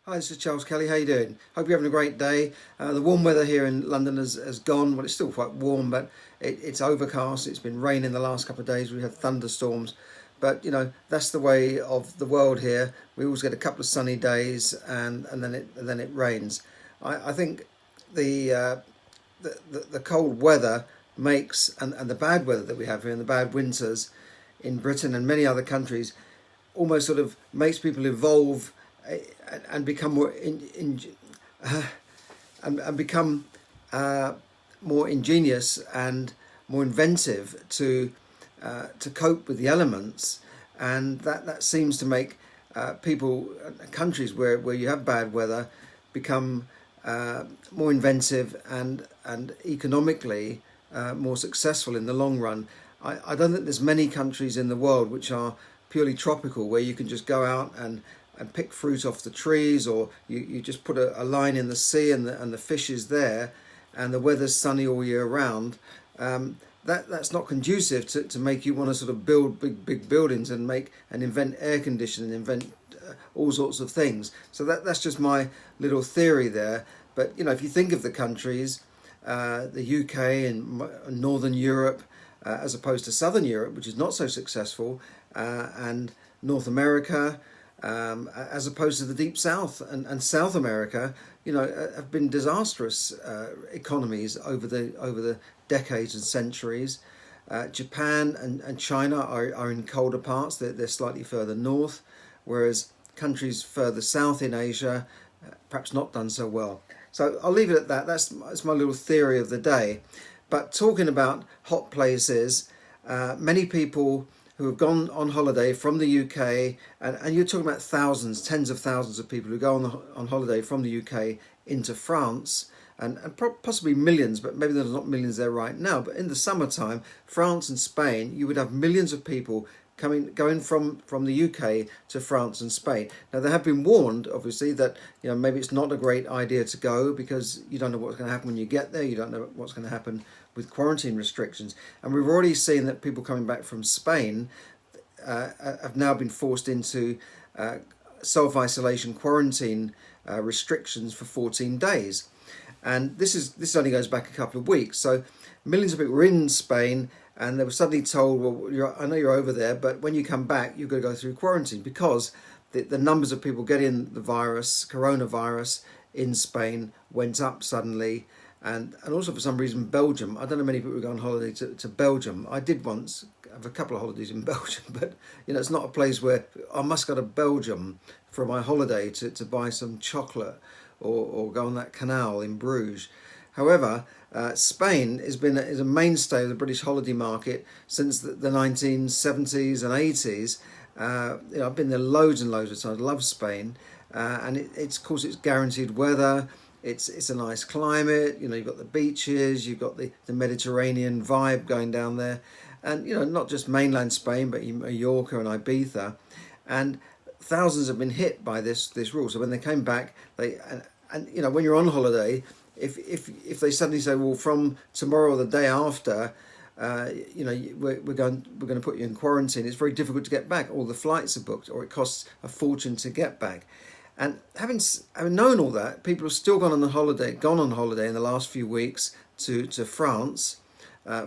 Hi, this is Charles Kelly. How you doing? Hope you're having a great day. The warm weather here in London has gone. Well, it's still quite warm, but it's overcast. It's been raining the last couple of days. We had thunderstorms, but that's the way of the world here. We always get a couple of sunny days, and then it rains. I think the, uh, the cold weather makes and the bad weather that we have here and the bad winters in Britain and many other countries almost sort of makes people evolve and become more uh, and become more ingenious and more inventive to cope with the elements, and that seems to make people countries where you have bad weather become more inventive and economically more successful in the long run. I don't think there's many countries in the world which are purely tropical where you can just go out and pick fruit off the trees, or you just put a line in the sea and the fish is there and the weather's sunny all year round. That's not conducive to make you want to sort of build big buildings and invent air conditioning, invent all sorts of things. So that's just my little theory there. But if you think of the countries, the UK and Northern Europe, as opposed to Southern Europe, which is not so successful, and North America, as opposed to the Deep South and South America, have been disastrous economies over the decades and centuries. Japan and China are in colder parts. They're slightly further north, whereas countries further south in Asia perhaps not done so well. So I'll leave it at that. That's my little theory of the day. But talking about hot places, many people who have gone on holiday from the UK, and you're talking about thousands, tens of thousands of people who go on holiday from the UK into France, and possibly millions, but maybe there's not millions there right now. But in the summertime, France and Spain, you would have millions of people going from the UK to France and Spain. Now they have been warned, obviously, that maybe it's not a great idea to go because you don't know what's going to happen when you get there. You don't know what's going to happen with quarantine restrictions, and we've already seen that people coming back from Spain have now been forced into self-isolation quarantine restrictions for 14 days, and this only goes back a couple of weeks. So millions of people were in Spain, and they were suddenly told, well, I know you're over there, but when you come back, you've got to go through quarantine because the numbers of people getting the coronavirus in Spain went up suddenly. And also for some reason, Belgium, I don't know many people who go on holiday to Belgium. I did once have a couple of holidays in Belgium, but it's not a place where I must go to Belgium for my holiday to buy some chocolate or go on that canal in Bruges. However, Spain is a mainstay of the British holiday market since the 1970s and 80s. I've been there loads and loads of times. I love Spain, and of course it's guaranteed weather. It's a nice climate. You've got the beaches, you've got the Mediterranean vibe going down there, and not just mainland Spain, but Mallorca and Ibiza, and thousands have been hit by this rule. So when they came back, and when you're on holiday, if they suddenly say, well, from tomorrow or the day after, we're going to put you in quarantine, it's very difficult to get back. All the flights are booked, or it costs a fortune to get back. And having known all that, people have still gone on holiday in the last few weeks to France.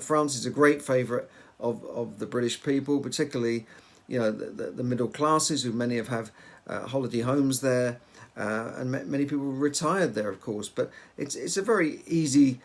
France is a great favourite of the British people, particularly the middle classes, who many have holiday homes there, and many people retired there, of course. But it's a very easy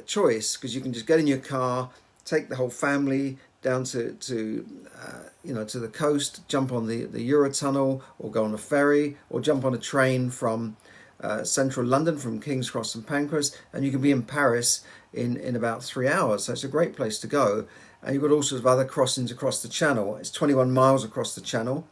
choice because you can just get in your car, take the whole family down to the coast, jump on the Eurotunnel, or go on a ferry, or jump on a train from central London, from King's Cross and Pancras, and you can be in Paris in about 3 hours. So it's a great place to go. And you've got all sorts of other crossings across the Channel. It's 21 miles across the Channel.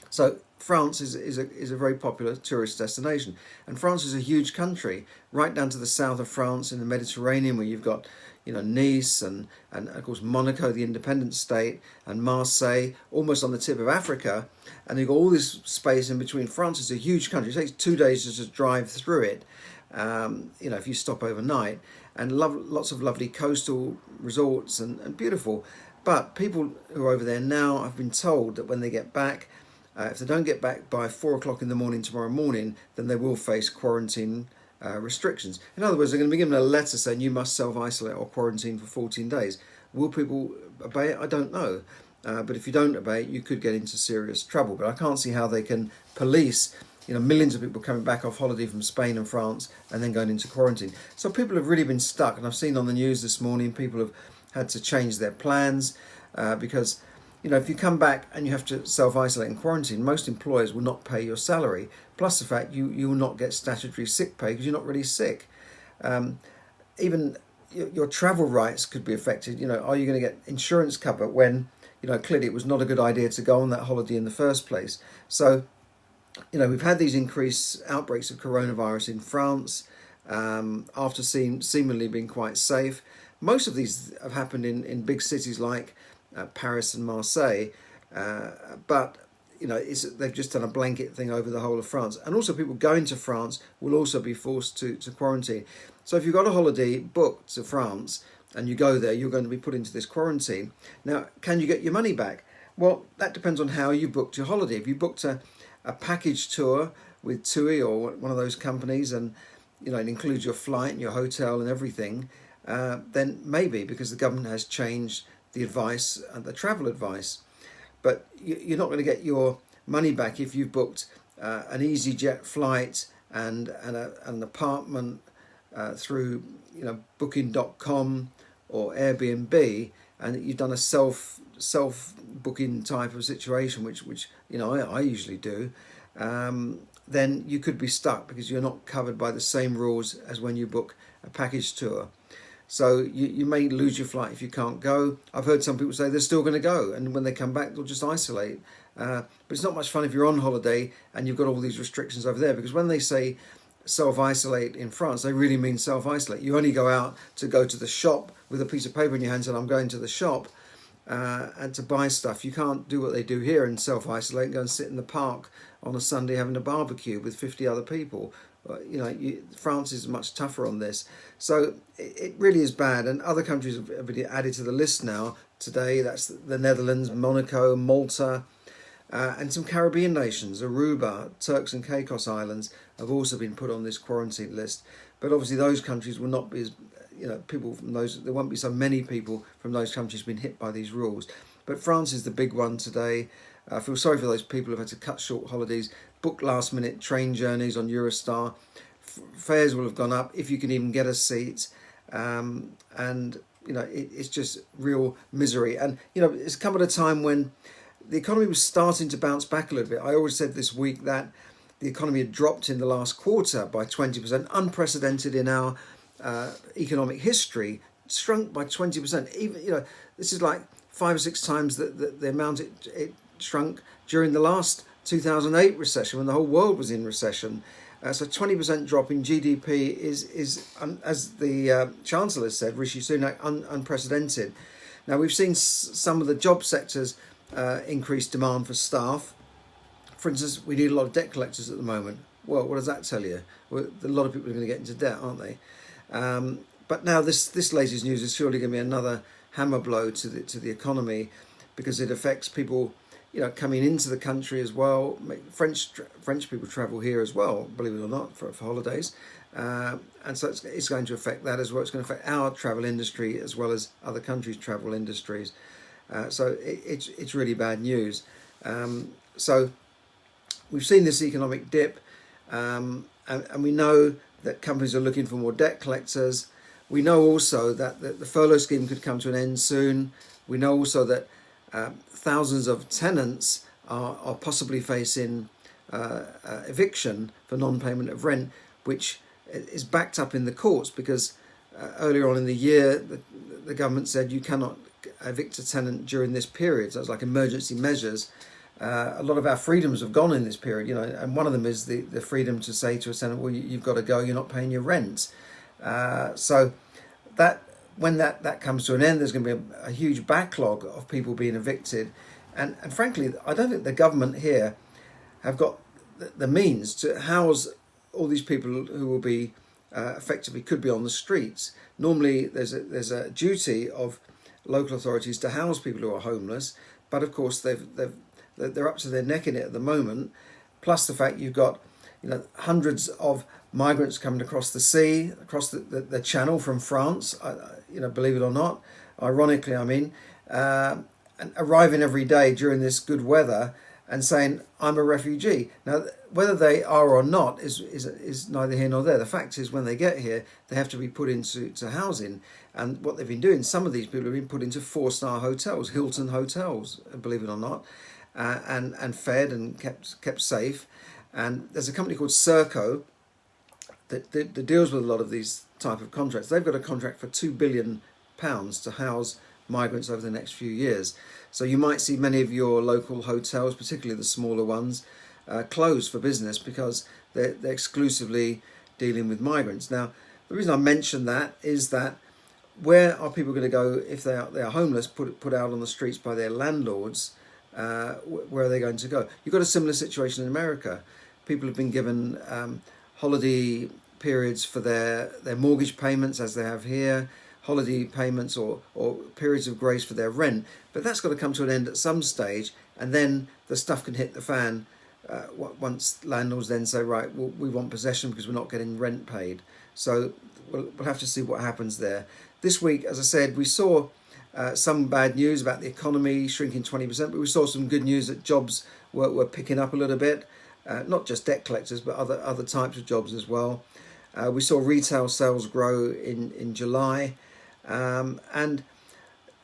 So France is a very popular tourist destination. And France is a huge country, right down to the south of France in the Mediterranean, where you've got Nice and of course Monaco, the independent state, and Marseille, almost on the tip of Africa. And you've got all this space in between. France is a huge country. It takes 2 days just to drive through it, if you stop overnight. And lots of lovely coastal resorts and beautiful. But people who are over there now have been told that when they get back, If they don't get back by 4 o'clock in the morning tomorrow morning, then they will face quarantine restrictions. In other words, they're going to be given a letter saying you must self-isolate or quarantine for 14 days. Will people obey it? I don't know. But if you don't obey it, you could get into serious trouble. But I can't see how they can police, millions of people coming back off holiday from Spain and France and then going into quarantine. So people have really been stuck. And I've seen on the news this morning, people have had to change their plans because, if you come back and you have to self-isolate and quarantine, most employers will not pay your salary. Plus the fact you will not get statutory sick pay because you're not really sick. Even your travel rights could be affected. Are you going to get insurance cover when, clearly it was not a good idea to go on that holiday in the first place. So, we've had these increased outbreaks of coronavirus in France after seemingly being quite safe. Most of these have happened in big cities like Paris and Marseille, but they've just done a blanket thing over the whole of France. And also people going to France will also be forced to quarantine. So if you've got a holiday booked to France and you go there, you're going to be put into this quarantine. Now, can you get your money back? Well, that depends on how you booked your holiday. If you booked a package tour with TUI or one of those companies, and it includes your flight and your hotel and everything, then maybe, because the government has changed the advice and the travel advice. But you're not going to get your money back if you've booked an EasyJet flight and an apartment through booking.com or Airbnb, and you've done a self booking type of situation, which I usually do. Then you could be stuck because you're not covered by the same rules as when you book a package tour. So you may lose your flight if you can't go. I've heard some people say they're still going to go, and when they come back, they'll just isolate. But it's not much fun if you're on holiday and you've got all these restrictions over there, because when they say self-isolate in France, they really mean self-isolate. You only go out to go to the shop with a piece of paper in your hand and I'm going to the shop and to buy stuff. You can't do what they do here and self-isolate and go and sit in the park on a Sunday having a barbecue with 50 other people. France is much tougher on this. So it really is bad. And other countries have been added to the list now today. That's the Netherlands, Monaco, Malta, and some Caribbean nations. Aruba, Turks and Caicos Islands have also been put on this quarantine list. But obviously those countries will not be as, people from those, there won't be so many people from those countries being hit by these rules. But France is the big one today. I feel sorry for those people who've had to cut short holidays, book last minute train journeys on Eurostar. Fares will have gone up if you can even get a seat. It's just real misery. And, it's come at a time when the economy was starting to bounce back a little bit. I always said this week that the economy had dropped in the last quarter by 20%, unprecedented in our economic history, shrunk by 20%. Even, this is like 5 or 6 times the amount it shrunk during the last 2008 recession when the whole world was in recession. So 20% drop in GDP is as the Chancellor said, Rishi Sunak, unprecedented. Now we've seen some of the job sectors increase demand for staff. For instance, we need a lot of debt collectors at the moment. Well, what does that tell you? Well, a lot of people are going to get into debt, aren't they? But now this latest news is surely going to be another hammer blow to the economy, because it affects people coming into the country as well. French people travel here as well, believe it or not, for holidays. And so it's going to affect that as well. It's going to affect our travel industry as well as other countries' travel industries. So it's really bad news. So we've seen this economic dip, and we know that companies are looking for more debt collectors. We know also that the furlough scheme could come to an end soon. We know also that thousands of tenants are possibly facing eviction for non-payment of rent, which is backed up in the courts because earlier on in the year the government said you cannot evict a tenant during this period. So it's like emergency measures. A lot of our freedoms have gone in this period, and one of them is the freedom to say to a tenant, well, you've got to go, you're not paying your rent. So that when that comes to an end, there's going to be a huge backlog of people being evicted. And frankly, I don't think the government here have got the means to house all these people who will be effectively could be on the streets. Normally, there's a duty of local authorities to house people who are homeless, but of course they've they're up to their neck in it at the moment. Plus the fact you've got, hundreds of migrants coming across the sea, across the channel from France, believe it or not, ironically, and arriving every day during this good weather and saying, I'm a refugee. Now, whether they are or not is neither here nor there. The fact is, when they get here, they have to be put into housing. And what they've been doing, some of these people have been put into 4-star hotels, Hilton hotels, believe it or not, and fed and kept safe. And there's a company called Serco that deals with a lot of these type of contracts. They've got a contract for £2 billion to house migrants over the next few years. So you might see many of your local hotels, particularly the smaller ones, closed for business because they're exclusively dealing with migrants. Now, the reason I mention that is that where are people going to go if they are homeless, put out on the streets by their landlords? Where are they going to go? You've got a similar situation in America. People have been given holiday periods for their mortgage payments, as they have here, holiday payments or periods of grace for their rent. But that's got to come to an end at some stage, and then the stuff can hit the fan once landlords then say, right, well, we want possession because we're not getting rent paid. So we'll have to see what happens there. This week, as I said, we saw some bad news about the economy shrinking 20%, but we saw some good news that jobs were picking up a little bit. Not just debt collectors, but other types of jobs as well. We saw retail sales grow in July. And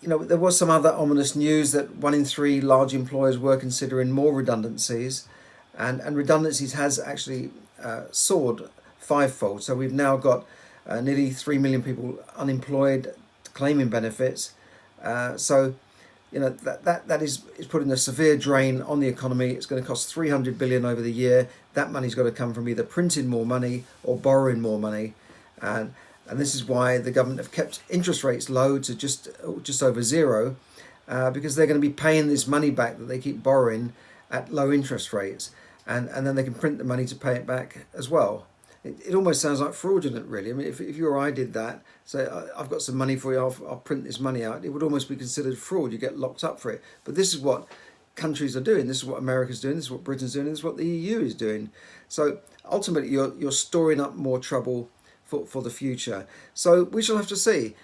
there was some other ominous news that 1 in 3 large employers were considering more redundancies. And redundancies has actually soared 5-fold. So we've now got nearly 3 million people unemployed claiming benefits. That is putting a severe drain on the economy. It's going to cost 300 billion over the year. That money's got to come from either printing more money or borrowing more money, and this is why the government have kept interest rates low to just over zero, because they're going to be paying this money back that they keep borrowing at low interest rates, and then they can print the money to pay it back as well. It almost sounds like fraudulent, really. I mean, if you or I did that, say, I've got some money for you, I'll print this money out, it would almost be considered fraud. You get locked up for it. But this is what countries are doing. This is what America's doing. This is what Britain's doing. This is what the EU is doing. So ultimately, you're storing up more trouble for the future. So we shall have to see.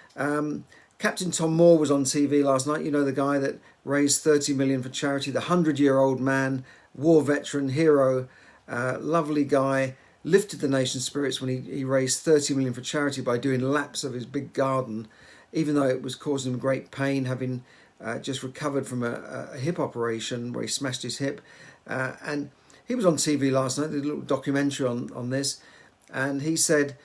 Captain Tom Moore was on TV last night. You know, the guy that raised 30 million for charity, the 100-year-old man, war veteran, hero, lovely guy. Lifted the nation's spirits when he raised 30 million for charity by doing laps of his big garden, even though it was causing him great pain, having just recovered from a hip operation where he smashed his hip. And he was on TV last night, did a little documentary on this, and he said,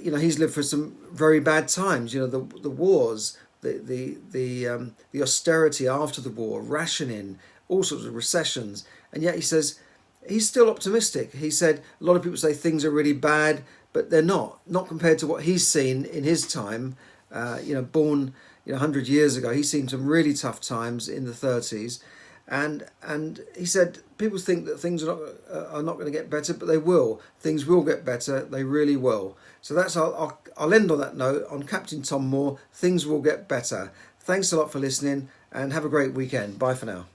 he's lived for some very bad times. The wars, the austerity after the war, rationing, all sorts of recessions, and yet he says he's still optimistic. He said a lot of people say things are really bad, but they're not compared to what he's seen in his time. Born 100 years ago, he's seen some really tough times in the 30s, and he said people think that things are not going to get better, but they will. Things will get better. They really will. So that's I'll end on that note on Captain Tom Moore. Things will get better. Thanks a lot for listening, and have a great weekend. Bye for now.